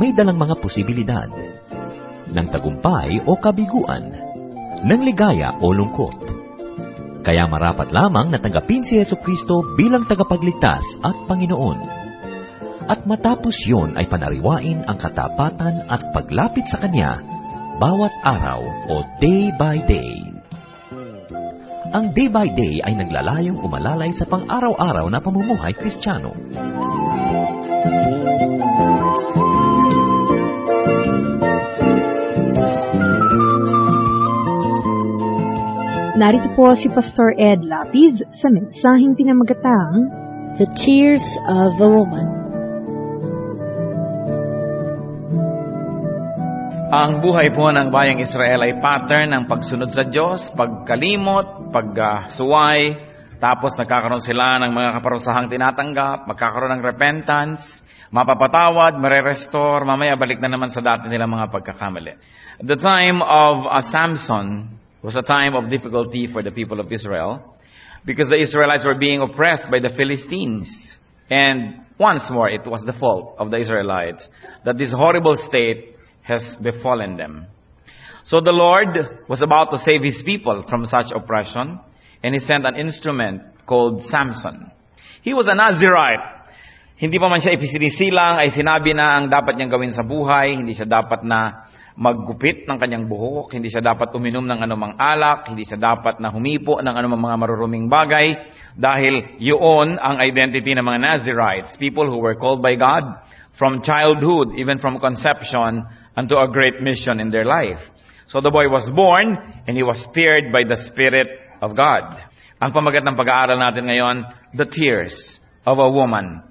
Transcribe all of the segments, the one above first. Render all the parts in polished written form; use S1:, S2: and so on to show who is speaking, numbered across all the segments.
S1: may dalang mga posibilidad ng tagumpay o kabiguan, ng ligaya o lungkot. Kaya marapat lamang na tanggapin si Jesucristo bilang tagapagligtas at Panginoon. At matapos yon ay panariwain ang katapatan at paglapit sa Kanya bawat araw o day by day. Ang day by day ay naglalayong umalalay sa pang-araw-araw na pamumuhay Kristiyano.
S2: Narito po si Pastor Ed Lapiz sa mensaheng pinamagatang
S3: The Tears of a Woman.
S4: Ang buhay po ng bayang Israel ay pattern ng pagsunod sa Diyos, pagkalimot, pagsuway, tapos nagkakaroon sila ng mga kaparusahang tinatanggap, magkakaroon ng repentance, mapapatawad, marerestore, mamaya balik na naman sa dati nilang mga pagkakamali. The time of Samson was a time of difficulty for the people of Israel because the Israelites were being oppressed by the Philistines. And once more, it was the fault of the Israelites that this horrible state has befallen them. So the Lord was about to save His people from such oppression, and He sent an instrument called Samson. He was a Nazirite. Hindi pa man siya ipisinisilang, ay sinabi na ang dapat niyang gawin sa buhay. Hindi siya dapat na maggupit ng kanyang buhok, hindi siya dapat uminom ng anumang alak, hindi siya dapat na humipo ng anumang mga maruruming bagay, dahil yun ang identity ng mga Nazirites, people who were called by God from childhood, even from conception, unto a great mission in their life. So the boy was born, and he was stirred by the Spirit of God. Ang pamagat ng pag-aaral natin ngayon, The Tears of a Woman,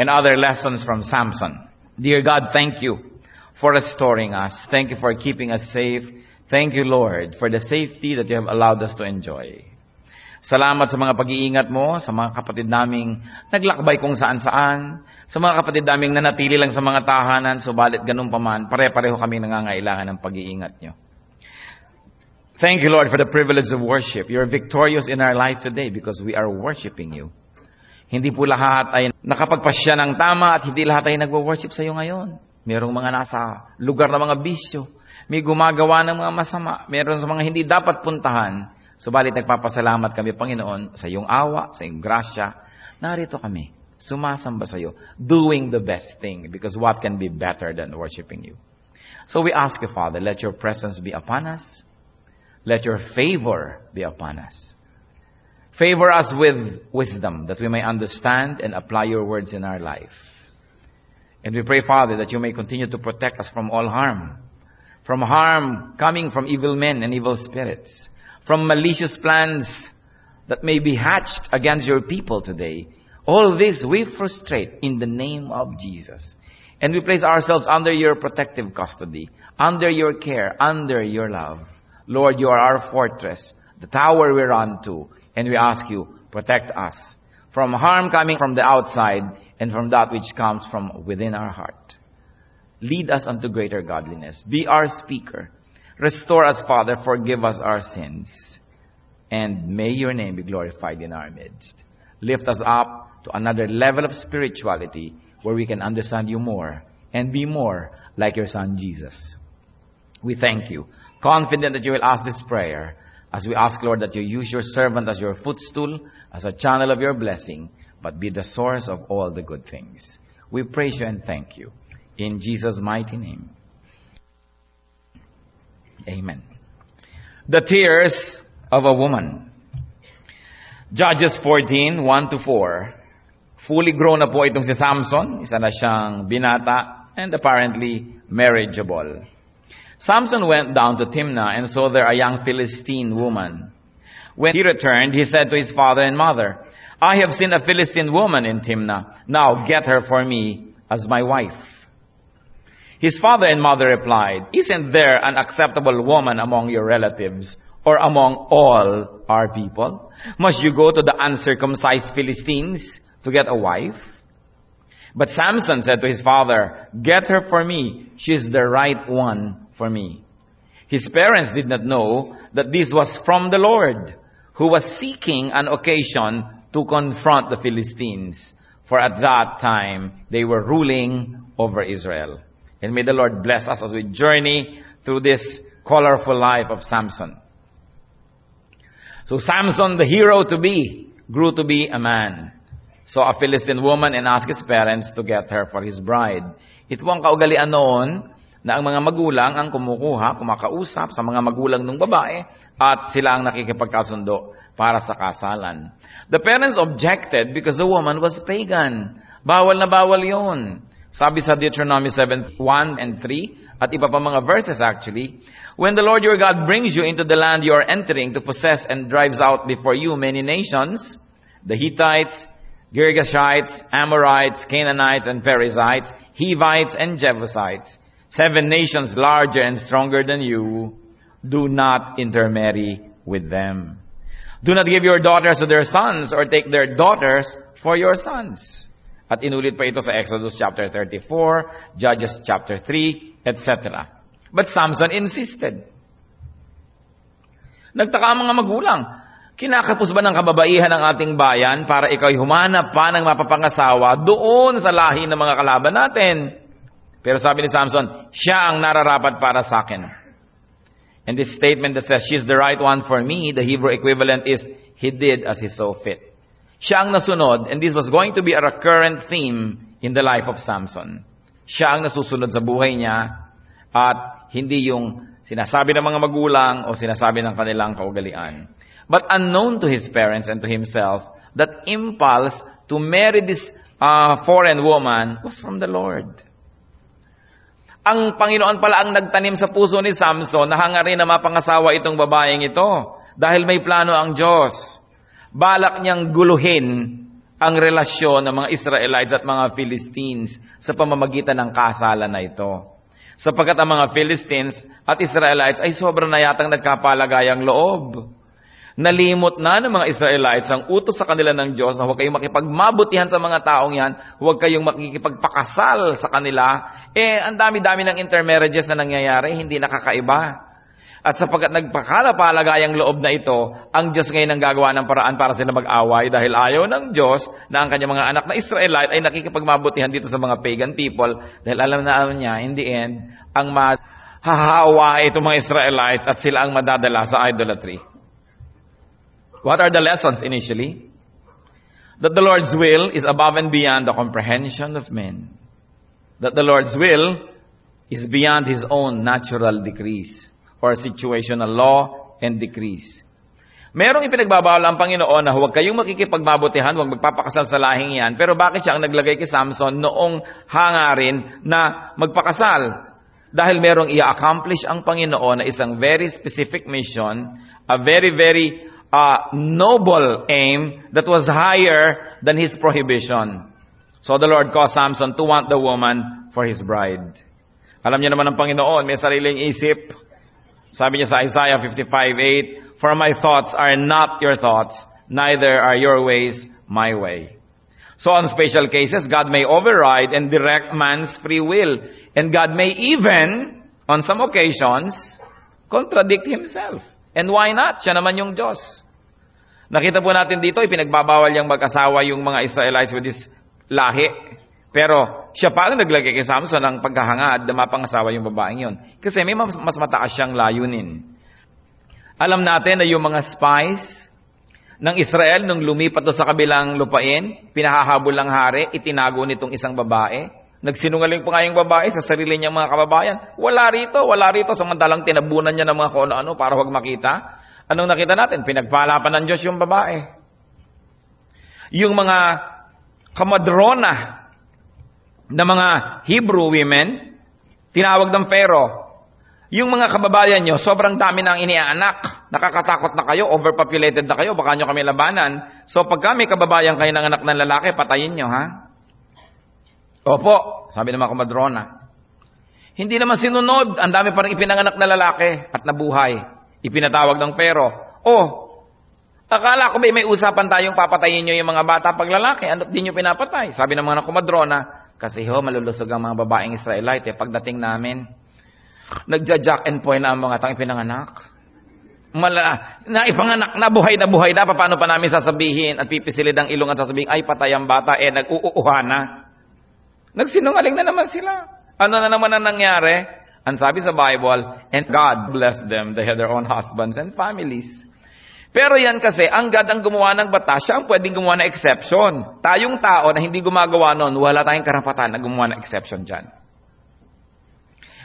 S4: and other lessons from Samson. Dear God, thank you for restoring us. Thank you for keeping us safe. Thank you, Lord, for the safety that you have allowed us to enjoy. Salamat sa mga pag-iingat mo, sa mga kapatid naming naglakbay kung saan-saan, sa mga kapatid naming nanatili lang sa mga tahanan, subalit ganun pa man, pare-pareho kami nangangailangan ng pag-iingat nyo. Thank you, Lord, for the privilege of worship. You're victorious in our life today because we are worshiping you. Hindi po lahat ay nakapagpasya ng tama at hindi lahat ay nagwo-worship sa iyo ngayon. Merong mga nasa lugar na mga bisyo. May gumagawa ng mga masama. Meron sa mga hindi dapat puntahan. Subalit nagpapasalamat kami, Panginoon, sa iyong awa, sa iyong grasya. Narito kami, sumasamba sa iyo, doing the best thing. Because what can be better than worshiping you? So we ask you, Father, let your presence be upon us. Let your favor be upon us. Favor us with wisdom that we may understand and apply your words in our life. And we pray, Father, that you may continue to protect us from all harm. From harm coming from evil men and evil spirits. From malicious plans that may be hatched against your people today. All this we frustrate in the name of Jesus. And we place ourselves under your protective custody, under your care, under your love. Lord, you are our fortress, the tower we run to. And we ask you, protect us from harm coming from the outside and from that which comes from within our heart. Lead us unto greater godliness. Be our speaker. Restore us, Father. Forgive us our sins. And may your name be glorified in our midst. Lift us up to another level of spirituality where we can understand you more and be more like your Son, Jesus. We thank you, confident that you will ask this prayer as we ask, Lord, that you use your servant as your footstool, as a channel of your blessing, but be the source of all the good things. We praise you and thank you. In Jesus' mighty name. Amen. The tears of a woman. Judges 14, 1-4. Fully grown na po itong si Samson. Isa na siyang binata and apparently marriageable. Samson went down to Timnah and saw there a young Philistine woman. When he returned, he said to his father and mother, I have seen a Philistine woman in Timnah. Now get her for me as my wife. His father and mother replied, Isn't there an acceptable woman among your relatives or among all our people? Must you go to the uncircumcised Philistines to get a wife? But Samson said to his father, Get her for me. She is the right one for me. His parents did not know that this was from the Lord, who was seeking an occasion to confront the Philistines. For at that time, they were ruling over Israel. And may the Lord bless us as we journey through this colorful life of Samson. So Samson, the hero to be, grew to be a man. Saw a Philistine woman and asked his parents to get her for his bride. Ito ang kaugalian noon na ang mga magulang ang kumakausap sa mga magulang ng babae at sila ang nakikipagkasundo para sa kasalan. The parents objected because the woman was pagan. Bawal na bawal yun. Sabi sa Deuteronomy 7:1 and 3 at iba pa mga verses actually, when the Lord your God brings you into the land you are entering to possess and drives out before you many nations, the Hittites, Girgashites, Amorites, Canaanites, and Perizzites, Hivites, and Jebusites, 7 nations larger and stronger than you, do not intermarry with them. Do not give your daughters to their sons or take their daughters for your sons. At inulit pa ito sa Exodus chapter 34, Judges chapter 3, etc. But Samson insisted. Nagtaka ang mga magulang. Kinakapos ba ng kababaihan ng ating bayan para ikaw'y humanap pa ng mapapangasawa doon sa lahi ng mga kalaban natin? Pero sabi ni Samson, siya ang nararapat para sa akin. And this statement that says, she's the right one for me, the Hebrew equivalent is, he did as he saw fit. Siya ang nasunod, and this was going to be a recurrent theme in the life of Samson. Siya ang nasusunod sa buhay niya, at hindi yung sinasabi ng mga magulang o sinasabi ng kanilang kaugalian. But unknown to his parents and to himself, that impulse to marry this foreign woman was from the Lord. Ang Panginoon pala ang nagtanim sa puso ni Samson na hangarin na mapangasawa itong babaeng ito dahil may plano ang Diyos. Balak niyang guluhin ang relasyon ng mga Israelites at mga Philistines sa pamamagitan ng kasalan na ito. Sapagkat ang mga Philistines at Israelites ay sobrang na yatang nagkapalagayang loob. Nalimot na ng mga Israelites ang utos sa kanila ng Diyos na huwag kayong makipagmabutihan sa mga taong yan, huwag kayong makikipagpakasal sa kanila. Ang dami-dami ng intermarriages na nangyayari, hindi nakakaiba. At sapagkat nagpakalapalagayang loob na ito, ang Diyos ngayon ang gagawa ng paraan para sila mag-away dahil ayaw ng Diyos na ang kanyang mga anak na Israelite ay nakikipagmabutihan dito sa mga pagan people dahil alam niya, in the end, ang mahahawa itong mga Israelites at sila ang madadala sa idolatry. What are the lessons initially? That the Lord's will is above and beyond the comprehension of men. That the Lord's will is beyond His own natural decrees or situational law and decrees. Merong ipinagbabawal ang Panginoon na huwag kayong makikipagmabutihan, huwag magpapakasal sa lahing yan. Pero bakit siya ang naglagay kay Samson noong hangarin na magpakasal? Dahil merong i-accomplish ang Panginoon na isang very specific mission, a very, very noble aim that was higher than his prohibition. So the Lord caused Samson to want the woman for his bride. Alam niyo naman ang Panginoon, may sariling isip. Sabi niya sa Isaiah 55:8, for my thoughts are not your thoughts, neither are your ways my way. So on special cases, God may override and direct man's free will. And God may even, on some occasions, contradict Himself. And why not? Siya naman yung Diyos. Nakita po natin dito, ipinagbabawal yung mag-asawa yung mga Israelites with this lahi. Pero siya pa rin naglagay kay Samson ng paghahangad na mapangasawa yung babaeng yun. Kasi may mas mataas siyang layunin. Alam natin na yung mga spies ng Israel nung lumipat to sa kabilang lupain, pinahahabol ng hari, itinago nitong isang babae. Nagsinungaling pa nga yung babae sa sarili niyang mga kababayan. Wala rito. Samantalang tinabunan niya ng mga kung ano para huwag makita. Anong nakita natin? Pinagpala pa ng Diyos yung babae. Yung mga kamadrona na mga Hebrew women, tinawag ng Pharaoh. Yung mga kababayan nyo, sobrang dami na ang iniaanak. Nakakatakot na kayo, overpopulated na kayo, baka nyo kami labanan. So pag kami kababayan kayo ng anak ng lalaki, patayin nyo, ha? Opo, sabi ng mga kamadrona. Hindi naman sinunod, ang dami pa rin ipinanganak na lalaki at nabuhay. Ipinatawag ng Pharaoh, akala ko may usapan tayong papatayin nyo yung mga bata pag lalaki, ano di nyo pinapatay? Sabi ng mga kumadrona, kasi malulusog ang mga babaeng Israelite. Pagdating namin, nagja-jack and point na ang mga tang ipinanganak. Ipanganak na, buhay na, paano pa namin sasabihin at pipisilid ang ilong at sasabihin, ay patay ang bata, nag-uuuha na. Nagsinungaling na naman sila. Ano na naman ang nangyari? Ang sabi sa Bible, and God blessed them. They had their own husbands and families. Pero yan kasi, ang God ang gumawa ng batas, siya ang pwedeng gumawa ng exception. Tayong tao na hindi gumagawa nun, wala tayong karapatan na gumawa ng exception dyan.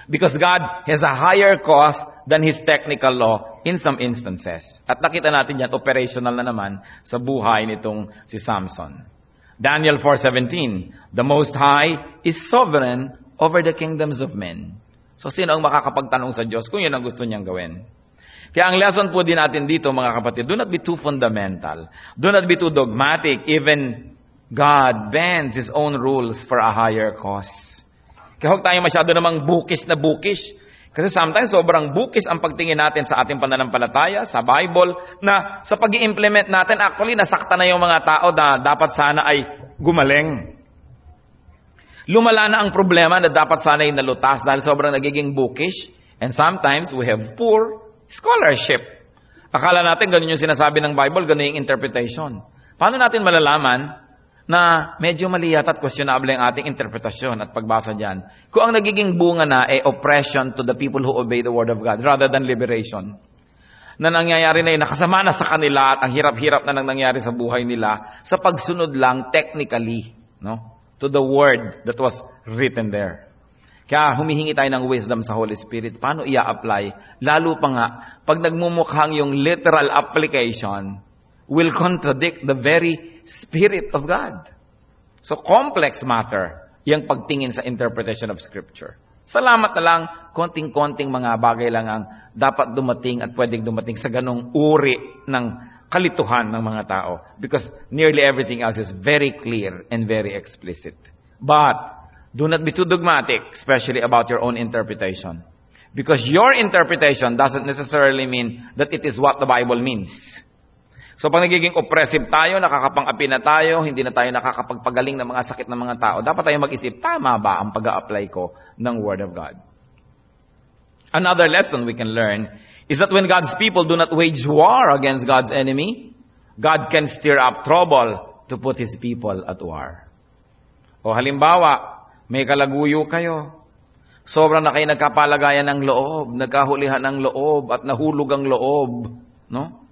S4: Because God has a higher cause than His technical law in some instances. At nakita natin yan, operational na naman sa buhay nitong si Samson. Daniel 4:17, the Most High is sovereign over the kingdoms of men. So, sino ang makakapagtanong sa Diyos kung yun ang gusto niyang gawin? Kaya ang lesson po din natin dito, mga kapatid, do not be too fundamental. Do not be too dogmatic. Even God bends His own rules for a higher cause. Kaya huwag tayo masyado namang bukis na bukis. Kasi sometimes sobrang bukis ang pagtingin natin sa ating pananampalataya, sa Bible, na sa pag-i-implement natin, actually, nasakta na yung mga tao na dapat sana ay gumaling. Lumala na ang problema na dapat sana ay nalutas dahil sobrang nagiging bookish. And sometimes we have poor scholarship. Akala natin ganun yung sinasabi ng Bible, ganun yung interpretation. Paano natin malalaman na medyo mali yata at questionable ang ating interpretasyon at pagbasa dyan? Kung ang nagiging bunga na ay oppression to the people who obey the Word of God rather than liberation. Na nangyayari na yun, nakasama na sa kanila at ang hirap-hirap na nangyayari sa buhay nila sa pagsunod lang technically, no? To the word that was written there. Kaya humihingi tayo ng wisdom sa Holy Spirit. Paano i-apply? Lalo pa nga, pag nagmumukhang yung literal application will contradict the very Spirit of God. So complex matter, yung pagtingin sa interpretation of Scripture. Salamat na lang, konting-konting mga bagay lang ang dapat dumating at pwedeng dumating sa ganong uri ng kalituhan ng mga tao. Because nearly everything else is very clear and very explicit. But, do not be too dogmatic, especially about your own interpretation. Because your interpretation doesn't necessarily mean that it is what the Bible means. So, pag nagiging oppressive tayo, nakakapang-api na tayo, hindi na tayo nakakapagpagaling ng mga sakit ng mga tao, dapat tayo mag-isip, tama ba ang pag-a-apply ko ng Word of God? Another lesson we can learn is that when God's people do not wage war against God's enemy, God can stir up trouble to put His people at war. O halimbawa, may kalaguyo kayo. Sobrang na kayo nagkapalagayan ng loob, nagkahulihan ng loob, at nahulog ang loob. No?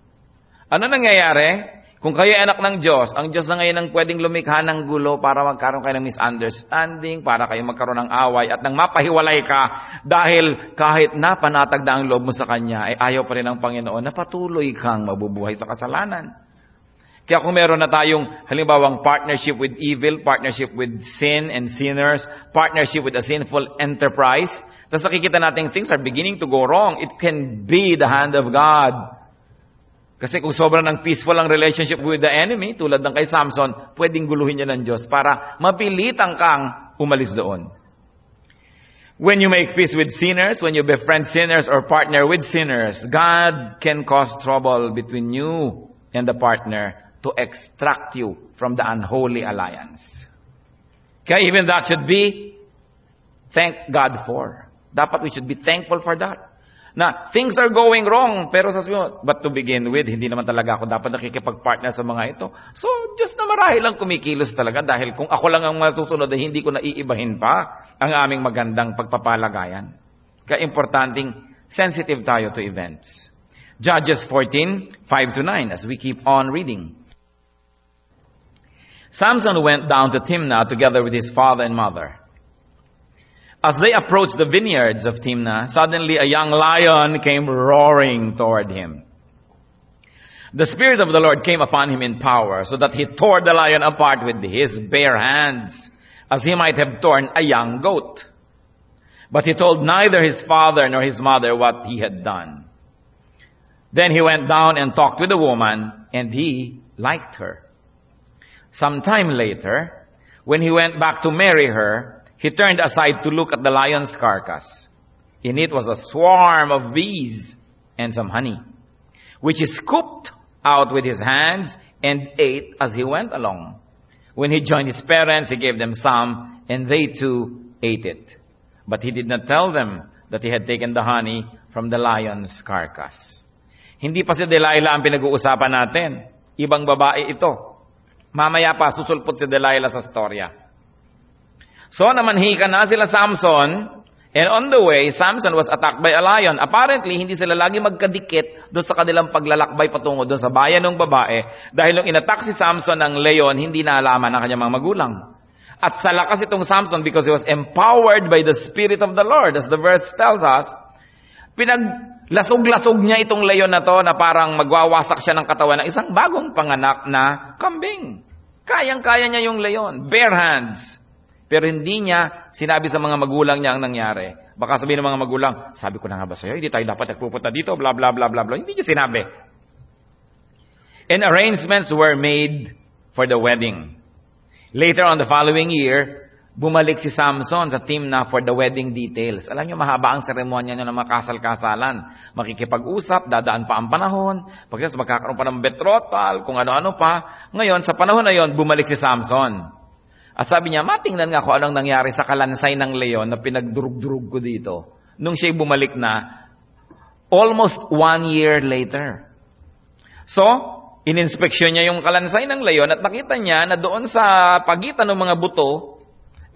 S4: Ano nangyayari? Kung kayo ay anak ng Diyos, ang Diyos na ngayon ang pwedeng lumikha ng gulo para magkaroon kayo ng misunderstanding, para kayo magkaroon ng away, at nang mapahiwalay ka dahil kahit napanatag na ang loob mo sa Kanya, ay ayaw pa rin ng Panginoon na patuloy kang mabubuhay sa kasalanan. Kaya kung meron na tayong halimbawang partnership with evil, partnership with sin and sinners, partnership with a sinful enterprise, tapos nakikita natin things are beginning to go wrong, it can be the hand of God. Kasi kung sobrang ng peaceful ang relationship with the enemy, tulad ng kay Samson, pwedeng guluhin niya ng Diyos para mapilitan kang umalis doon. When you make peace with sinners, when you befriend sinners or partner with sinners, God can cause trouble between you and the partner to extract you from the unholy alliance. Kaya even that should be thank God for. Dapat we should be thankful for that. Na things are going wrong, pero sabi mo, but to begin with, hindi naman talaga ako dapat nakikipag-partner sa mga ito. So, Diyos na marahil lang kumikilos talaga dahil kung ako lang ang masusunod, ay hindi ko naiibahin pa ang aming magandang pagpapalagayan. Kaya importanteng sensitive tayo to events. Judges 14:5-9, as we keep on reading. Samson went down to Timnah together with his father and mother. As they approached the vineyards of Timnah, suddenly a young lion came roaring toward him. The Spirit of the Lord came upon him in power, so that he tore the lion apart with his bare hands, as he might have torn a young goat. But he told neither his father nor his mother what he had done. Then he went down and talked with the woman, and he liked her. Some time later, when he went back to marry her, he turned aside to look at the lion's carcass. In it was a swarm of bees and some honey, which he scooped out with his hands and ate as he went along. When he joined his parents, he gave them some, and they too ate it. But he did not tell them that he had taken the honey from the lion's carcass. Hindi pa si Delilah ang pinag-uusapan natin. Ibang babae ito. Mamaya pa, susulpot si Delilah sa storya. So, namanhika na sila Samson, and on the way, Samson was attacked by a lion. Apparently, hindi sila lagi magkadikit doon sa kanilang paglalakbay patungo doon sa bayan ng babae. Dahil nung inattack si Samson ng leon, hindi naalaman ng kanyang mga magulang. At sa lakas itong Samson, because he was empowered by the Spirit of the Lord, as the verse tells us, pinaglasog-lasog niya itong leon na to na parang magwawasak siya ng katawan ng isang bagong panganak na kambing. Kayang-kaya niya yung leon, bare hands. Pero hindi niya sinabi sa mga magulang niya ang nangyari. Baka sabihin ng mga magulang, sabi ko na nga ba sa'yo, hindi tayo dapat nagpupunta dito, blah, blah, blah, blah, blah. Hindi niya sinabi. And arrangements were made for the wedding. Later on the following year, bumalik si Samson sa Timnah for the wedding details. Alam niyo, mahaba ang seremonya niya ng mga kasal-kasalan. Makikipag-usap, dadaan pa ang panahon, pagkatapos magkakaroon pa ng betrothal, kung ano-ano pa. Ngayon, sa panahon na yon, bumalik si Samson. At sabi niya, matingnan nga kung anong nangyari sa kalansay ng leon na pinagdurug-durug ko dito. Nung siya'y bumalik na, almost 1 year later. So, ininspeksyon niya yung kalansay ng leon at nakita niya na doon sa pagitan ng mga buto,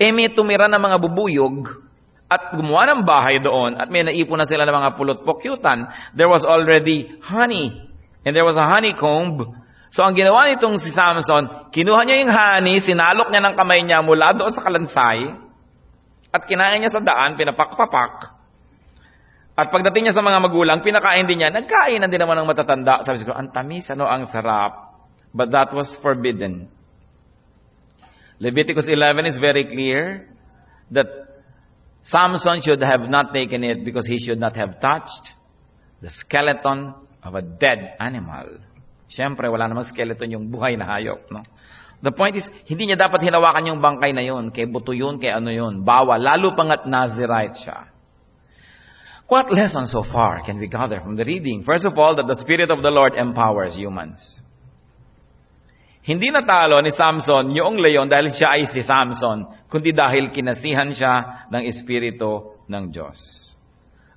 S4: may tumira ng mga bubuyog at gumawa ng bahay doon at may naipon na sila ng mga pulot-pokyutan. There was already honey and there was a honeycomb. So, ang ginawa nitong si Samson, kinuha niya yung honey, sinalok niya ng kamay niya mula doon sa kalansay, at kinain niya sa daan, pinapak-papak. At pagdating niya sa mga magulang, pinakain din niya, nagkainan din naman ng matatanda. Sabi ko, ang tamis, ang sarap. But that was forbidden. Leviticus 11 is very clear that Samson should have not taken it because he should not have touched the skeleton of a dead animal. Siyempre, wala namang skeleton yung buhay na hayop, no? The point is, hindi niya dapat hinawakan yung bangkay na yun, kay buto yun, kay ano yun. Bawal, lalo pangat Nazirite siya. What lesson so far can we gather from the reading? First of all, that the Spirit of the Lord empowers humans. Hindi natalo ni Samson yung leon dahil siya ay si Samson, kundi dahil kinasihan siya ng Espiritu ng Diyos.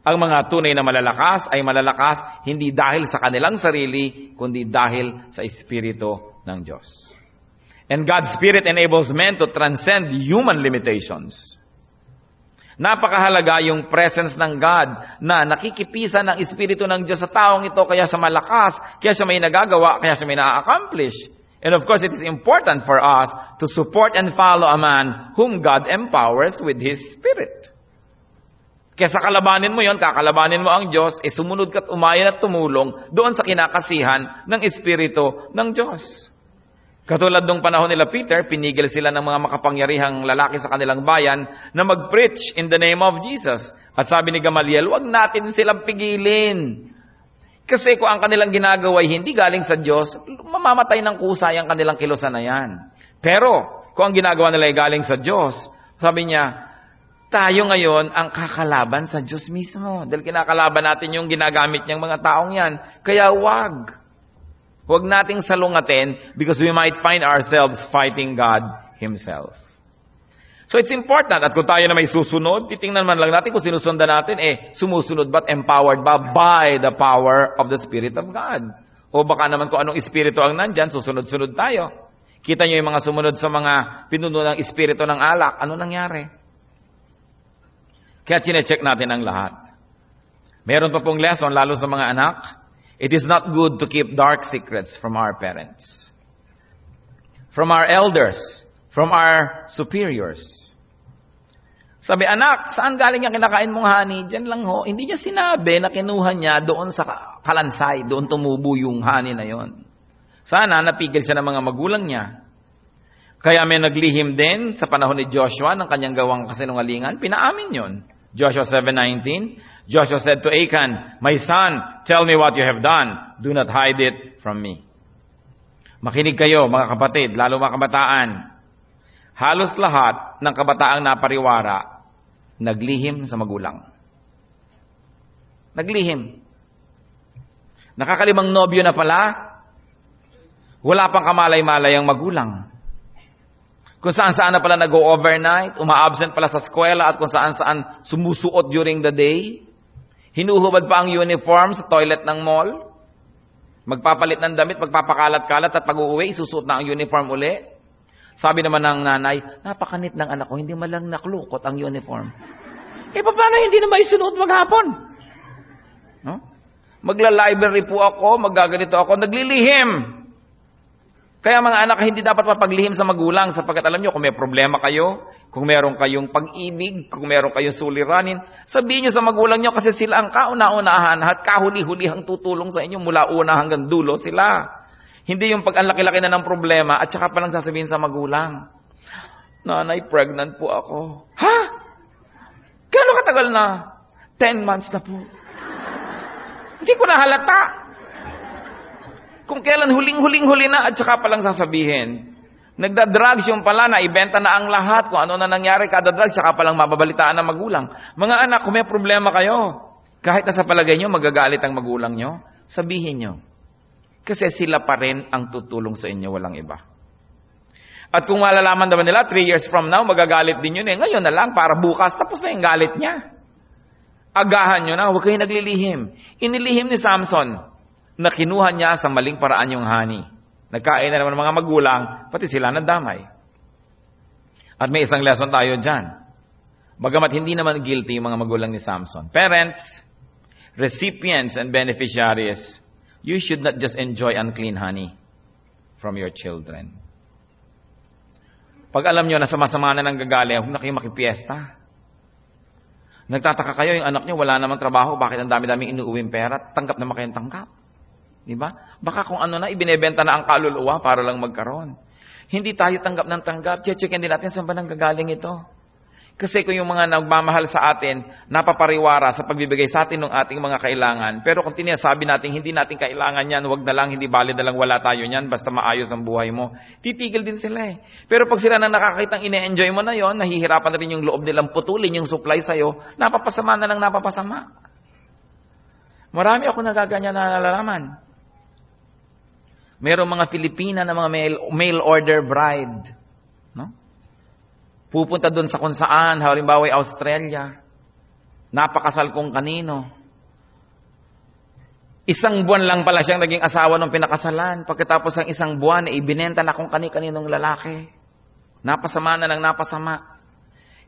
S4: Ang mga tunay na malalakas ay malalakas hindi dahil sa kanilang sarili, kundi dahil sa Espiritu ng Diyos. And God's Spirit enables men to transcend human limitations. Napakahalaga yung presence ng God na nakikipisa ng Espiritu ng Diyos sa taong ito kaya sa malakas, kaya siya may nagagawa, kaya siya may na-accomplish. And of course, it is important for us to support and follow a man whom God empowers with His Spirit. Kaya sa kalabanin mo yon, kakalabanin mo ang Diyos, sumunod ka't umayon at tumulong doon sa kinakasihan ng Espiritu ng Diyos. Katulad nung panahon nila Peter, pinigil sila ng mga makapangyarihang lalaki sa kanilang bayan na mag-preach in the name of Jesus. At sabi ni Gamaliel, wag natin silang pigilin. Kasi kung ang kanilang ginagawa ay hindi galing sa Diyos, mamamatay ng kusay ang kanilang kilusan na yan. Pero kung ang ginagawa nila ay galing sa Diyos, sabi niya, tayo ngayon ang kakalaban sa Diyos mismo. Dahil kinakalaban natin yung ginagamit niyang mga taong yan. Kaya wag nating salungatin because we might find ourselves fighting God Himself. So it's important at kung tayo na may susunod, titingnan man lang natin kung sinusundan natin, sumusunod ba't empowered ba by the power of the Spirit of God? O baka naman kung anong Espiritu ang nandyan, susunod-sunod tayo. Kita niyo yung mga sumunod sa mga pinuno ng Espiritu ng alak. Ano nangyari? Kaya chinecheck natin ang lahat. Meron pa pong lesson, lalo sa mga anak. It is not good to keep dark secrets from our parents, from our elders, from our superiors. Sabi, anak, saan galing yung kinakain mong honey? Diyan lang ho. Hindi niya sinabi na kinuha niya doon sa kalansay, doon tumubo yung honey na yon. Sana napigil siya ng mga magulang niya. Kaya may naglihim din sa panahon ni Joshua ng kanyang gawang kasinungalingan, pinaamin yon. Joshua 7:19, Joshua said to Achan, my son, tell me what you have done. Do not hide it from me. Makinig kayo, mga kapatid, lalo mga kabataan. Halos lahat ng kabataang napariwara, naglihim sa magulang. Naglihim. Nakakalimang nobyo na pala, wala pang kamalay-malay ang magulang. Kung saan-saan na pala nag-overnight, uma-absent pala sa eskwela at kung saan-saan sumusuot during the day. Hinuhubad pa ang uniform sa toilet ng mall. Magpapalit ng damit, magpapakalat-kalat at pag-uwi, isusuot na ang uniform uli. Sabi naman ng nanay, napakanit ng anak ko, hindi malang naklukot ang uniform. Paano hindi na maisunuot maghapon? No? Magla-library po ako, magaganito ako, naglilihim. Kaya mga anak, hindi dapat mapaglihim sa magulang sapagkat alam nyo, kung may problema kayo, kung meron kayong pag-ibig, kung meron kayong suliranin, sabihin nyo sa magulang nyo kasi sila ang kauna-unahan at kahuli-hulihang tutulong sa inyo mula una hanggang dulo sila. Hindi yung pag ang laki-laki na ng problema at saka palang sasabihin sa magulang, nanay, pregnant po ako. Ha? Gano'ng katagal na? 10 months na po. Hindi ko na halata. Kung kailan huling-huli na at saka palang sasabihin, nagda-drugs yung pala na ibenta na ang lahat, kung ano na nangyari kada drugs, saka palang mababalitaan ng magulang. Mga anak, kung may problema kayo, kahit na sa palagay nyo magagalit ang magulang nyo, sabihin nyo. Kasi sila pa rin ang tutulong sa inyo, walang iba. At kung malalaman naman nila, 3 years from now, magagalit din yun ngayon na lang, para bukas, tapos na yung galit niya. Agahan nyo na, huwag kayo naglilihim. Inilihim ni Samson na kinuha niya sa maling paraan yung honey. Nagkain na naman ng mga magulang, pati sila nadamay. At may isang lesson tayo dyan. Bagamat hindi naman guilty yung mga magulang ni Samson. Parents, recipients, and beneficiaries, you should not just enjoy unclean honey from your children. Pag alam nyo na sama-sama na nang gagali, huwag na kayo makipiesta. Nagtataka kayo, yung anak nyo wala namang trabaho, bakit ang dami-daming inuuwing pera, tanggap naman kayong tanggap. Diba? Baka kung ano na, ibinebenta na ang kaluluwa para lang magkaroon. Hindi tayo tanggap ng tanggap. Checkin din natin saan ba nang gagaling ito. Kasi kung yung mga nagmamahal sa atin, napapariwara sa pagbibigay sa atin ng ating mga kailangan. Pero kung tinasabi natin, hindi natin kailangan yan, wag na lang, hindi valid na lang, wala tayo yan, basta maayos ang buhay mo. Titigil din sila eh. Pero pag sila na nakakitang ine-enjoy mo na yon, nahihirapan na rin yung loob nilang putulin yung supply sa'yo, napapasama na lang napapasama. Marami ako nagaganyan na nalalaman. Merong mga Filipina na mga mail order bride. No? Pupunta doon sa kung saan, halimbawa Australia. Napakasal kung kanino. Isang buwan lang pala siyang naging asawa ng pinakasalan. Pagkatapos ng isang buwan, ibinenta na kung kani-kaninong lalaki. Napasama na lang napasama.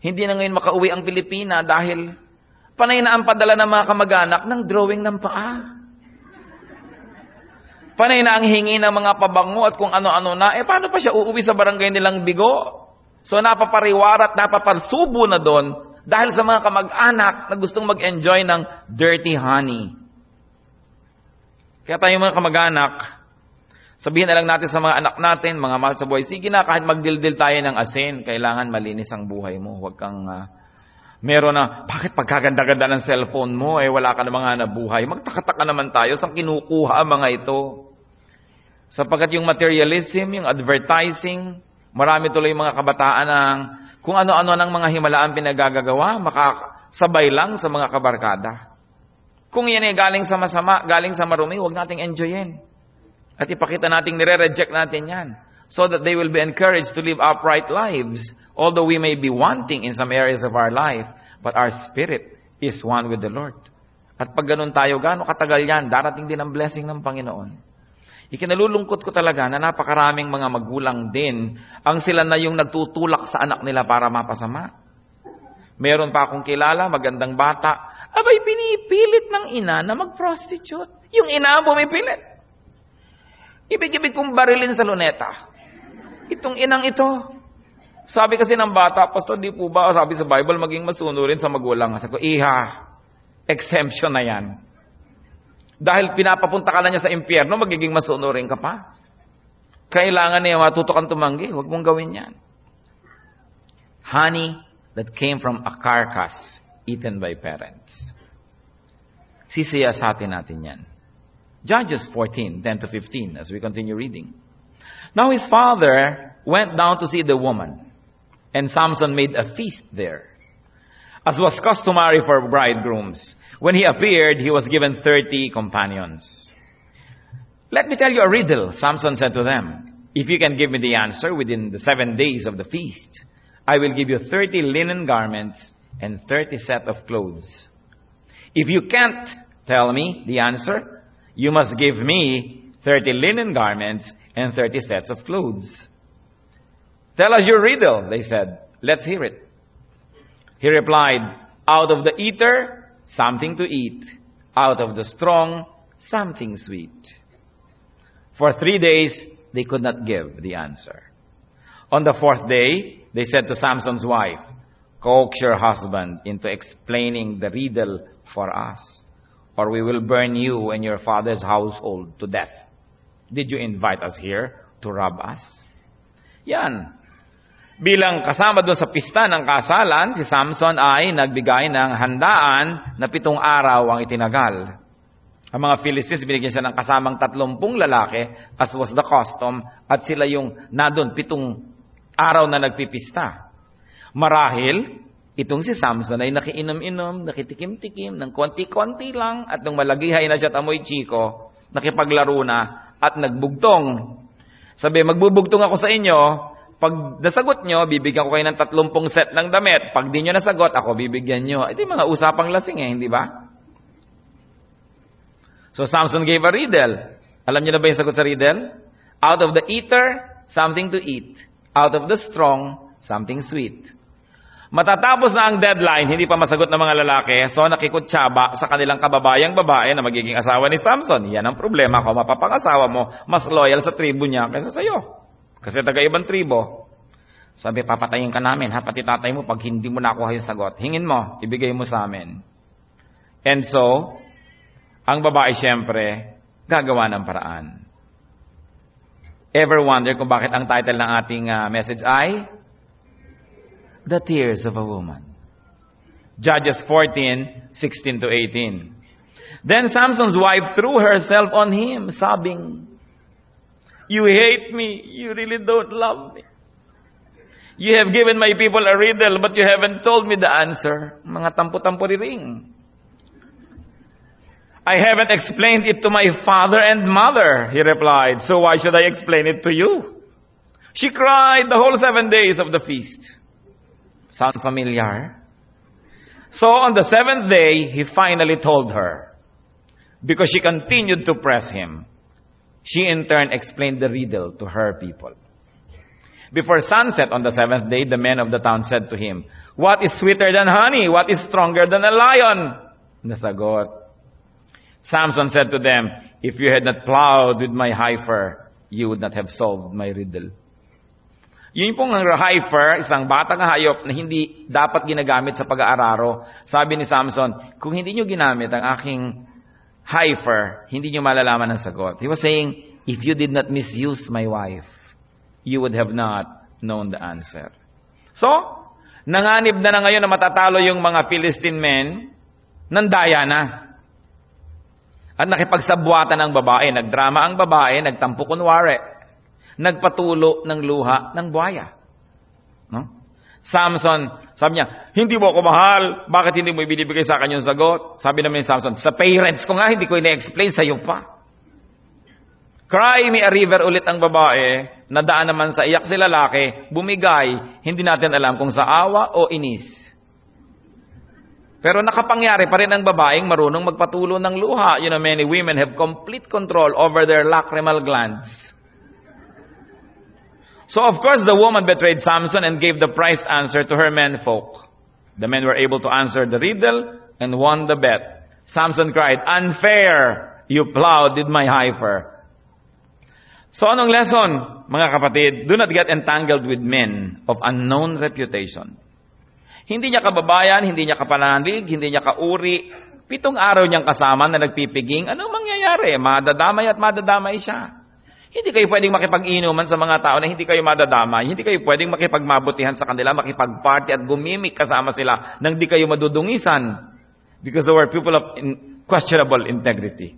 S4: Hindi na ngayon makauwi ang Pilipina dahil panay na ang padala ng mga kamag-anak ng drawing ng paa. Panay na ang hingi ng mga pabango at kung ano-ano na. Paano pa siya uuwi sa barangay nilang Bigo? So napapariwara at napaparsubo na doon dahil sa mga kamag-anak na gustong mag-enjoy ng dirty honey. Kaya tayo mga kamag-anak, sabihin na lang natin sa mga anak natin, mga mahal sa buhay, sige na kahit magdildil tayo ng asin, kailangan malinis ang buhay mo. Huwag kang meron na, bakit pagkaganda-ganda ng cellphone mo, wala ka na mga nabuhay. Magtakataka naman tayo, saan kinukuha ang mga ito? Sapagkat yung materialism, yung advertising, marami tuloy mga kabataan ng kung ano-ano ng mga himalaan pinagagagawa, makasabay lang sa mga kabarkada. Kung yan galing sa masama, galing sa marumi, huwag nating enjoyin. At ipakita nating nire-reject natin yan. So that they will be encouraged to live upright lives. Although we may be wanting in some areas of our life, but our spirit is one with the Lord. At pag ganun tayo, gaano katagal yan, darating din ang blessing ng Panginoon. Ikinalulungkot ko talaga na napakaraming mga magulang din ang sila na yung nagtutulak sa anak nila para mapasama. Meron pa akong kilala, magandang bata, abay pinipilit ng ina na mag-prostitute. Yung ina ang pumipilit. Ibig-ibig kong barilin sa luneta. Itong inang ito. Sabi kasi ng bata, Pastor, di po ba sabi sa Bible maging masunurin sa magulang? Sabi ko, exemption na yan. Dahil pinapapunta ka na niya sa impyerno, magiging masunurin ka pa. Kailangan niya matuto kang tumanggi. Huwag mong gawin yan. Honey that came from a carcass eaten by parents. Sisiyasatin natin yan. Judges 14:10-15 as we continue reading. Now his father went down to see the woman, and Samson made a feast there, as was customary for bridegrooms. When he appeared, he was given 30 companions. Let me tell you a riddle, Samson said to them. If you can give me the answer within the 7 days of the feast, I will give you 30 linen garments and 30 sets of clothes. If you can't tell me the answer, you must give me 30 linen garments and 30 sets of clothes. Tell us your riddle, they said. Let's hear it. He replied, out of the eater, something to eat. Out of the strong, something sweet. For 3 days, they could not give the answer. On the 4th day, they said to Samson's wife, coax your husband into explaining the riddle for us, or we will burn you and your father's household to death. Did you invite us here to rob us? Yan. Bilang kasama doon sa pista ng kasalan, si Samson ay nagbigay ng handaan na 7 araw ang itinagal. Ang mga Philistines, binigyan siya ng kasamang 30 lalaki, as was the custom, at sila yung nadun 7 araw na nagpipista. Marahil, itong si Samson ay nakiinom-inom, nakitikim-tikim, ng konti-konti lang, at nung malagihay na siya at amoy chiko, nakipaglaro na, at nagbugtong. Sabi, magbubugtong ako sa inyo. Pag nasagot nyo, bibigyan ko kayo ng 30 set ng damit. Pag di nyo nasagot, ako bibigyan nyo. Ito yung mga usapang lasing hindi ba? So Samson gave a riddle. Alam nyo na ba yung sagot sa riddle? Out of the eater, something to eat. Out of the strong, something sweet. Matatapos na ang deadline, hindi pa masagot ng mga lalaki, so nakikutsaba sa kanilang kababayang babae na magiging asawa ni Samson. Yan ang problema ko, mapapangasawa mo, mas loyal sa tribo niya kaysa sa'yo. Kasi taga-ibang tribo. Sabi, papatayin ka namin, pati tatay mo, pag hindi mo nakuha yung sagot. Hingin mo, ibigay mo sa amin. And so, ang babae siyempre, gagawa ng paraan. Ever wonder kung bakit ang title ng ating message ay The Tears of a Woman? Judges 14:16-18. Then Samson's wife threw herself on him, sobbing, you hate me. You really don't love me. You have given my people a riddle, but you haven't told me the answer. Mga tampo-tampo ring. I haven't explained it to my father and mother, he replied. So why should I explain it to you? She cried the whole 7 days of the feast. Sounds familiar? So on the 7th day, he finally told her, because she continued to press him. She in turn explained the riddle to her people. Before sunset on the 7th day, the men of the town said to him, what is sweeter than honey? What is stronger than a lion? Nasagot. Samson said to them, if you had not plowed with my heifer, you would not have solved my riddle. Yun pong ang heifer, isang batang hayop na hindi dapat ginagamit sa pag-aararo. Sabi ni Samson, kung hindi nyo ginamit ang aking heifer, hindi nyo malalaman ang sagot. He was saying, if you did not misuse my wife, you would have not known the answer. So, nanganib na ngayon na matatalo yung mga Philistine men, nandaya na. At nakipagsabwatan ang babae, nagdrama ang babae, nagtampo kunwari, nagpatulo ng luha ng buhaya. No? Samson, sabi niya, hindi mo ako mahal, bakit hindi mo ibinibigay sa akin yung sagot? Sabi naman ni Samson, sa parents ko nga, hindi ko ina-explain sa iyo pa. Cry me a river ulit ang babae, nadaan naman sa iyak si lalaki, bumigay, hindi natin alam kung sa awa o inis. Pero nakapangyari pa rin ang babaeng marunong magpatulo ng luha. You know, many women have complete control over their lacrimal glands. So of course the woman betrayed Samson and gave the prized answer to her menfolk. The men were able to answer the riddle and won the bet. Samson cried, unfair! You plowed with my heifer. So anong lesson, mga kapatid? Do not get entangled with men of unknown reputation. Hindi niya kababayan, hindi niya kapanalig, hindi niya kauri. 7 araw niyang kasama na nagpipiging. Anong mangyayari? Madadamay at madadamay siya. Hindi kayo pwedeng makipag-inuman sa mga tao na hindi kayo madadamay. Hindi kayo pwedeng makipagmabutihan sa kanila, makipag-party at gumimik kasama sila nang di kayo madudungisan. Because they were people of questionable integrity.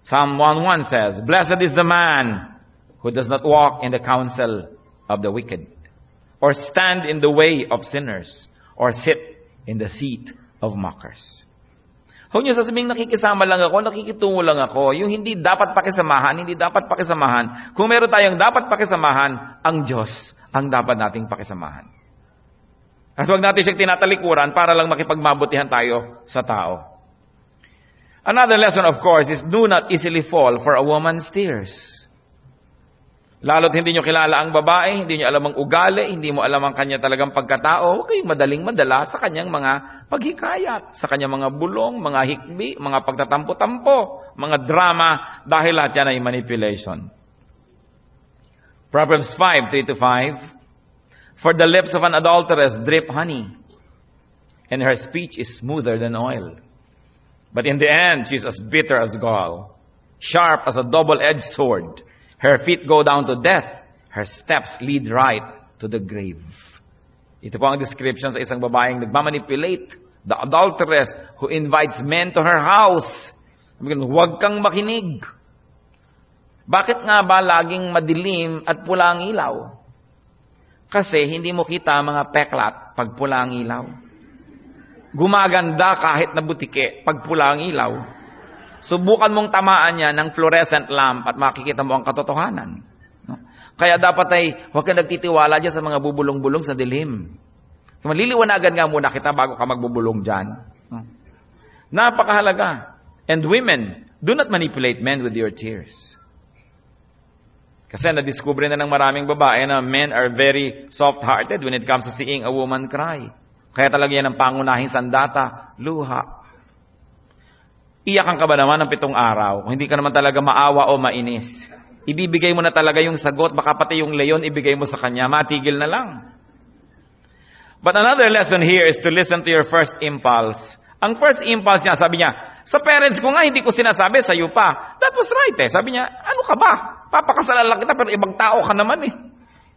S4: Psalm 1:1 says, blessed is the man who does not walk in the counsel of the wicked, or stand in the way of sinners, or sit in the seat of mockers. Huwag niyo sasabing nakikisama lang ako, nakikitungo lang ako. Yung hindi dapat pakisamahan, hindi dapat pakisamahan. Kung meron tayong dapat pakisamahan, ang Diyos ang dapat nating pakisamahan. At huwag natin siyang tinatalikuran para lang makipagmabutihan tayo sa tao. Another lesson, of course, is do not easily fall for a woman's tears. Lalo't hindi nyo kilala ang babae, hindi nyo alam ang ugali, hindi mo alam ang kanya talagang pagkatao, huwag kayong madaling madala sa kanyang mga paghikayat, sa kanyang mga bulong, mga hikbi, mga pagtatampo-tampo, mga drama, dahil lahat yan ay manipulation. Proverbs 5:3-5, For the lips of an adulteress drip honey, and her speech is smoother than oil. But in the end, she is as bitter as gall, sharp as a double-edged sword. Her feet go down to death. Her steps lead right to the grave. Ito po ang description sa isang babaeng nagmamanipulate. The adulteress who invites men to her house. Huwag kang makinig. Bakit nga ba laging madilim at pula ang ilaw? Kasi hindi mo kita mga peklat pag pula ang ilaw. Gumaganda kahit na butike pag pula ang ilaw. Subukan mong tamaan niya ng fluorescent lamp at makikita mo ang katotohanan. Kaya dapat ay huwag ka nagtitiwala dyan sa mga bubulong-bulong sa dilim. Maliliwanagan nga muna kita bago ka magbubulong dyan. Napakahalaga. And women, do not manipulate men with your tears. Kasi nadiskubre na ng maraming babae na men are very soft-hearted when it comes to seeing a woman cry. Kaya talaga yan ang pangunahing sandata, luha. Iyakan ka ba naman ng 7 araw? Kung hindi ka naman talaga maawa o mainis. Ibibigay mo na talaga yung sagot, baka pati yung leyon ibigay mo sa kanya, matigil na lang. But another lesson here is to listen to your first impulse. Ang first impulse niya, sabi niya, sa parents ko nga, hindi ko sinasabi, sa'yo pa. That was right eh. Sabi niya, ano ka ba? Papakasalan lang kita, pero ibang tao ka naman eh.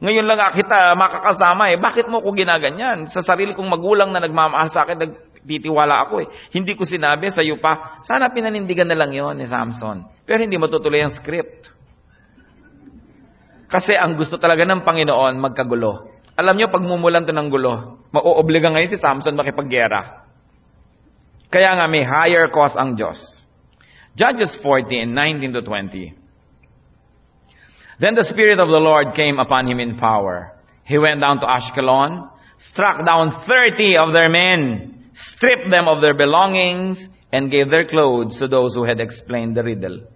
S4: Ngayon lang kita makakasama eh. Bakit mo ko ginaganyan? Sa sarili kong magulang na nagmamahal sa akin, titiwala ako eh. Hindi ko sinabi sa iyo pa. Sana pinanindigan na lang yon ni Samson. Pero hindi matutuloy ang script. Kasi ang gusto talaga ng Panginoon, magkagulo. Alam nyo, pag mumulan to ng gulo, mauobliga ngayon si Samson makipaggera. Kaya nga may higher cause ang Diyos. Judges 14:19-20. Then the Spirit of the Lord came upon him in power. He went down to Ashkelon, struck down 30 of their men, stripped them of their belongings, and gave their clothes to those who had explained the riddle.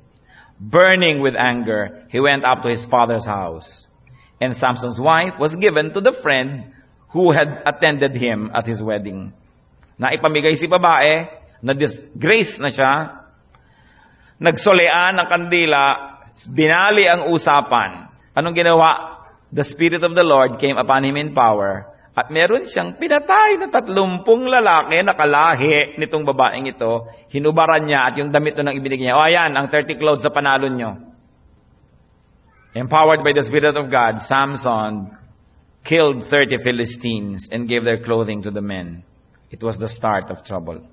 S4: Burning with anger, he went up to his father's house. And Samson's wife was given to the friend who had attended him at his wedding. Naipamigay si babae, na-disgrace na siya, nagsolean ng kandila, binali ang usapan. Anong ginawa? The Spirit of the Lord came upon him in power. At meron siyang pinatay na 30 lalaki na kalahi nitong babaeng ito. Hinubaran niya at yung damit nang ibinigay niya. O ayan, ang 30 clothes sa panalo nyo. Empowered by the Spirit of God, Samson killed 30 Philistines and gave their clothing to the men. It was the start of trouble.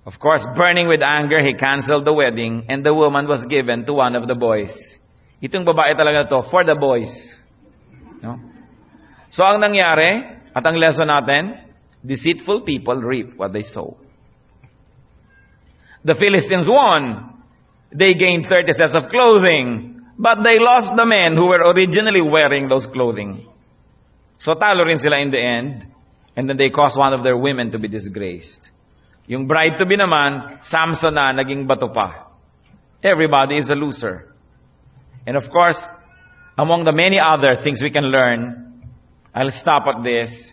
S4: Of course, burning with anger, he canceled the wedding and the woman was given to one of the boys. Itong babae talaga to for the boys. No? So ang nangyari, at ang lesson natin, deceitful people reap what they sow. The Philistines won. They gained 30 sets of clothing, but they lost the men who were originally wearing those clothing. So talo rin sila in the end, and then they caused one of their women to be disgraced. Yung bride-to-be naman, Samson na, naging bato pa. Everybody is a loser. And of course, among the many other things we can learn, I'll stop at this.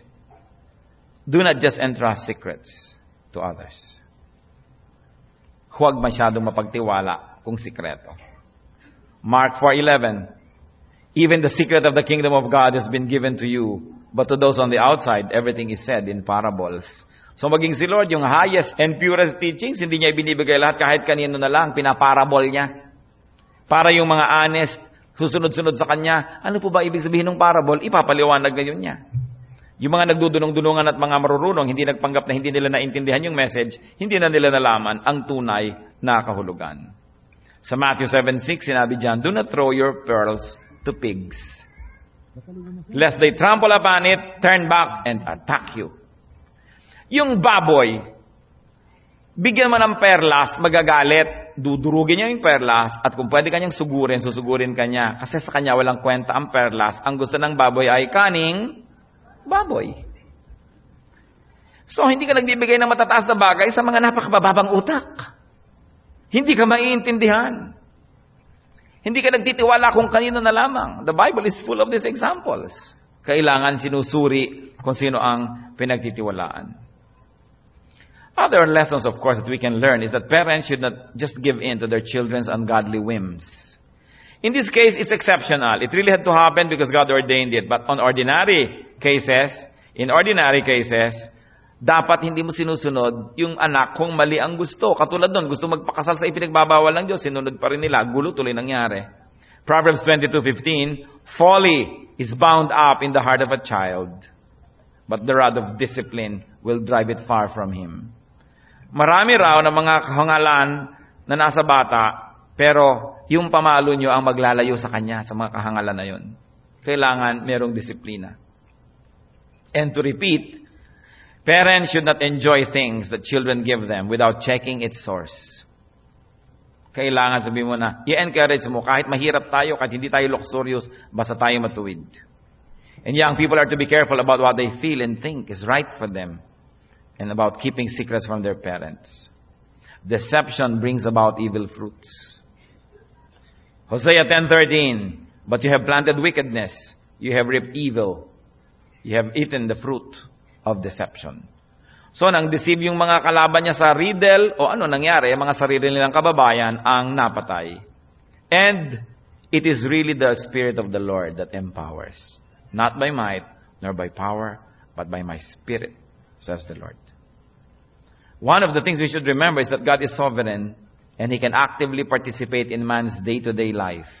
S4: Do not just entrust secrets to others. Huwag masyadong mapagtiwala kung sikreto. Mark 4:11. Even the secret of the kingdom of God has been given to you, but to those on the outside, everything is said in parables. So maging si Lord, yung highest and purest teachings, hindi niya ibinibigay lahat kahit kanino na lang, pinaparabol niya. Para yung mga honest, susunod-sunod sa kanya, ano po ba ibig sabihin ng parable? Ipapaliwanag ngayon niya. Yung mga nagdudunong-dunungan at mga marurunong, hindi nagpanggap na hindi nila naintindihan yung message, hindi na nila nalaman ang tunay na kahulugan. Sa Matthew 7:6, sinabi diyan, do not throw your pearls to pigs, lest they trample upon it, turn back, and attack you. Yung baboy, bigyan mo ng perlas, magagalit, dudurugin niya yung perlas, at kung pwede kanyang susugurin kanya. Kasi sa kanya walang kwenta ang perlas. Ang gusto ng baboy ay kaning baboy. So, hindi ka nagbibigay ng matataas na bagay sa mga napakabababang utak. Hindi ka maiintindihan. Hindi ka nagtitiwala kung kanino na lamang. The Bible is full of these examples. Kailangan sinusuri kung sino ang pinagtitiwalaan. Other lessons, of course, that we can learn is that parents should not just give in to their children's ungodly whims. In this case, it's exceptional. It really had to happen because God ordained it. But in ordinary cases, dapat hindi mo sinusunod yung anak kung mali ang gusto. Katulad doon, gusto magpakasal sa ipinagbabawal ng Diyos, sinunod pa rin nila, gulo tuloy nangyari. Proverbs 22:15, folly is bound up in the heart of a child, but the rod of discipline will drive it far from him. Marami raw na mga kahangalan na nasa bata, pero yung pamalo nyo ang maglalayo sa kanya, sa mga kahangalan na yun. Kailangan merong disiplina. And to repeat, parents should not enjoy things that children give them without checking its source. Kailangan sabihin mo na, i-encourage mo, kahit mahirap tayo, kahit hindi tayo luxurious, basta tayo matuwid. And young people are to be careful about what they feel and think is right for them, and about keeping secrets from their parents. Deception brings about evil fruits. Hosea 10:13, but you have planted wickedness, you have reaped evil, you have eaten the fruit of deception. So, nang deceive yung mga kalaban niya sa riddle, o ano nangyari, mga sarili nilang kababayan ang napatay. And it is really the Spirit of the Lord that empowers. Not by might, nor by power, but by my Spirit, says the Lord. One of the things we should remember is that God is sovereign, and He can actively participate in man's day-to-day life.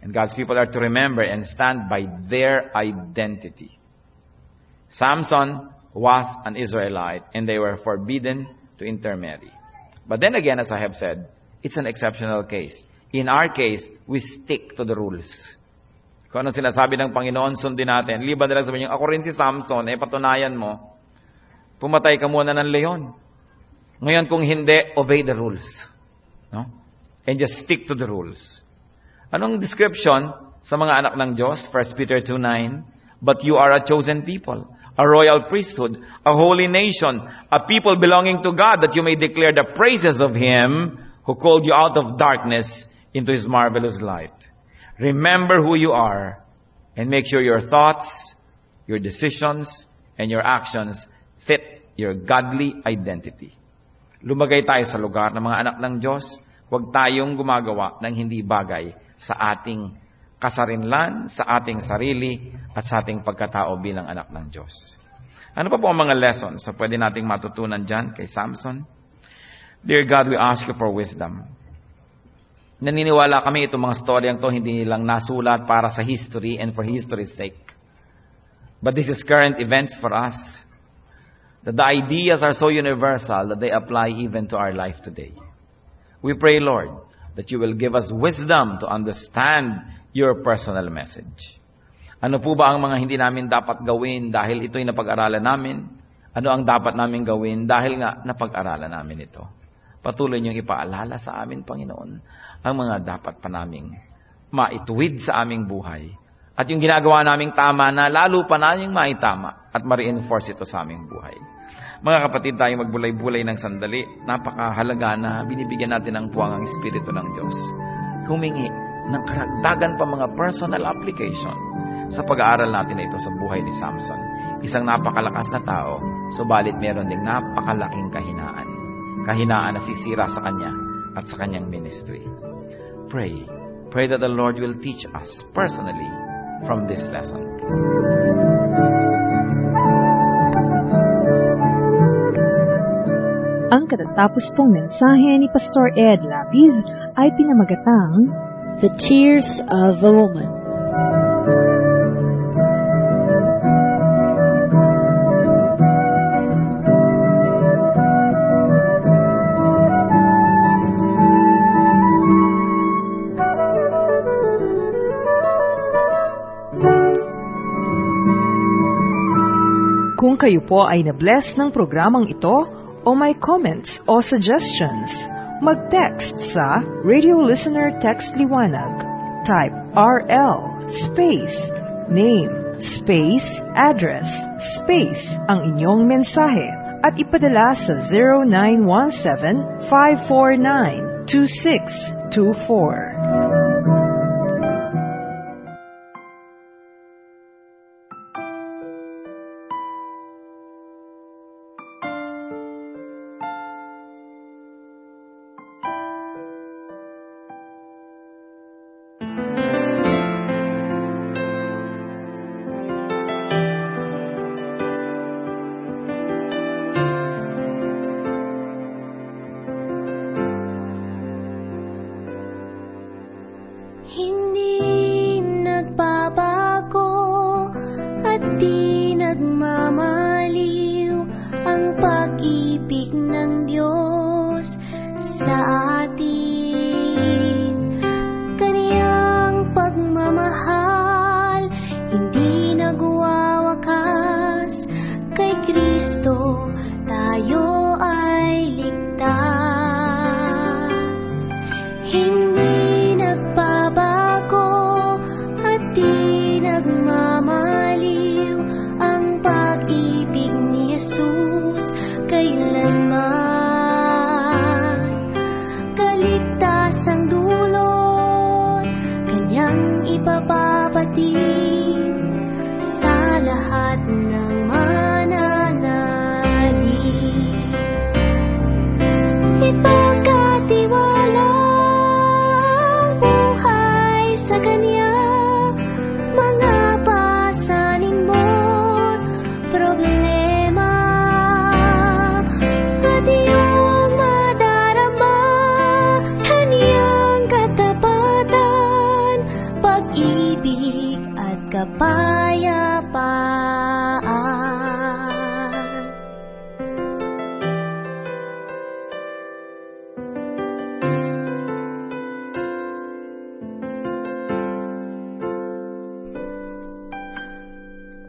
S4: And God's people are to remember and stand by their identity. Samson was an Israelite, and they were forbidden to intermarry. But then again, as I have said, it's an exceptional case. In our case, we stick to the rules. Kung ano sinasabi ng Panginoon, sundin natin. Liban na lang sabihin niyo, ako rin si Samson, patunayan mo, pumatay ka muna ng leon. Ngayon, kung hindi, obey the rules. No? And just stick to the rules. Anong description sa mga anak ng Diyos? 1 Peter 2:9, but you are a chosen people, a royal priesthood, a holy nation, a people belonging to God, that you may declare the praises of Him who called you out of darkness into His marvelous light. Remember who you are, and make sure your thoughts, your decisions, and your actions fit your godly identity. Lumagay tayo sa lugar ng mga anak ng Diyos. Huwag tayong gumagawa ng hindi bagay sa ating kasarinlan, sa ating sarili, at sa ating pagkatao bilang anak ng Diyos. Ano pa po ang mga lessons na pwede nating matutunan dyan kay Samson? Dear God, we ask you for wisdom. Naniniwala kami itong mga storyang to hindi lang nasulat para sa history and for history's sake. But this is current events for us. That the ideas are so universal that they apply even to our life today. We pray, Lord, that you will give us wisdom to understand your personal message. Ano po ba ang mga hindi namin dapat gawin dahil ito'y napag-aralan namin? Ano ang dapat namin gawin dahil nga napag-aralan namin ito? Patuloy niyong ipaalala sa amin, Panginoon, ang mga dapat pa naming maituwid sa aming buhay. At yung ginagawa naming tama na lalo pa naming maitama at ma-reinforce ito sa aming buhay. Mga kapatid, tayo magbulay-bulay ng sandali. Napakahalaga na binibigyan natin ng puwang ang Espiritu ng Diyos. Humingi ng karagdagan pa mga personal application sa pag-aaral natin ito sa buhay ni Samson. Isang napakalakas na tao, subalit meron ding napakalaking kahinaan. Kahinaan na sisira sa kanya at sa kanyang ministry. Pray. Pray that the Lord will teach us personally from this lesson.
S2: Ang katatapos pong mensahe ni Pastor Ed Lapiz ay pinamagatang
S3: The Tears of a Woman.
S2: Kung kayo po ay na-bless ng programang ito o may comments o suggestions, mag-text sa Radio Listener Text Liwanag. Type RL space name space address space ang inyong mensahe at ipadala sa 0917-549-2624.
S5: kailanman. Kaligtasang dulot, kanyang ipapabatid sa lahat ng mananalig. Ipagkatiwala ang buhay sa kanya, mga pasanin mo't problema, at iyong madarama kanyang katapatan, pag-ibig at kapayapaan.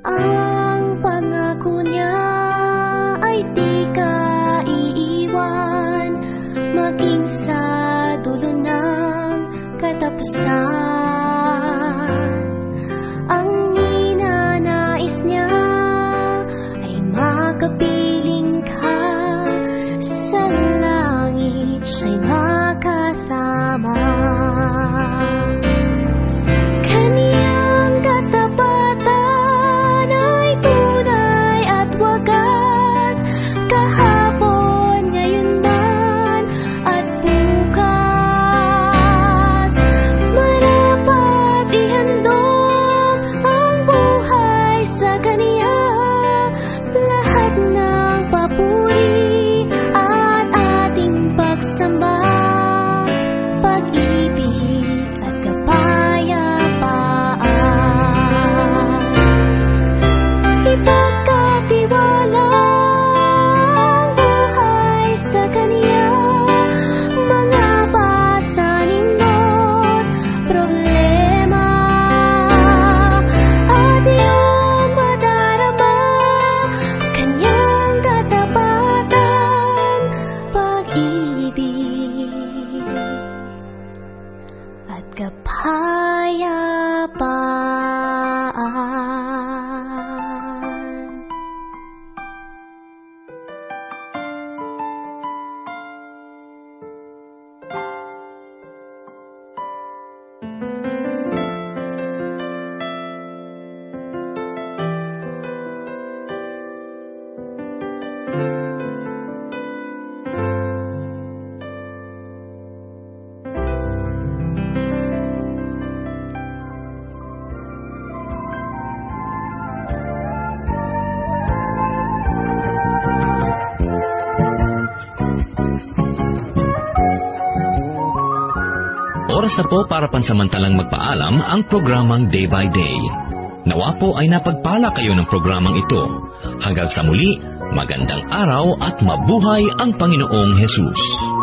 S5: Ang pangako niya ay di ka iiwan, maging sa dulo ng katapusan. Ang ninanais niya ay makapiling ka sa langit, siya'y makasama. Kaniyang katapatan ay tunay at wagas, kahapon, ngayon man at bukas. Marapat ihandog ang buhay sa kaniya, lahat ng papuri at ating pagsamba, pag-ibig at kapayapaan. Ipagkatiwala ang buhay sa kaniya, mga pasanin mo't problema, at iyong madarama kanyang katapatan, pag-ibig at kapayapaan.
S1: Oras na po para pansamantalang magpaalam ang programang Day by Day. Nawa po ay napagpala kayo ng programang ito. Hanggang sa muli, magandang araw at mabuhay ang Panginoong Hesus.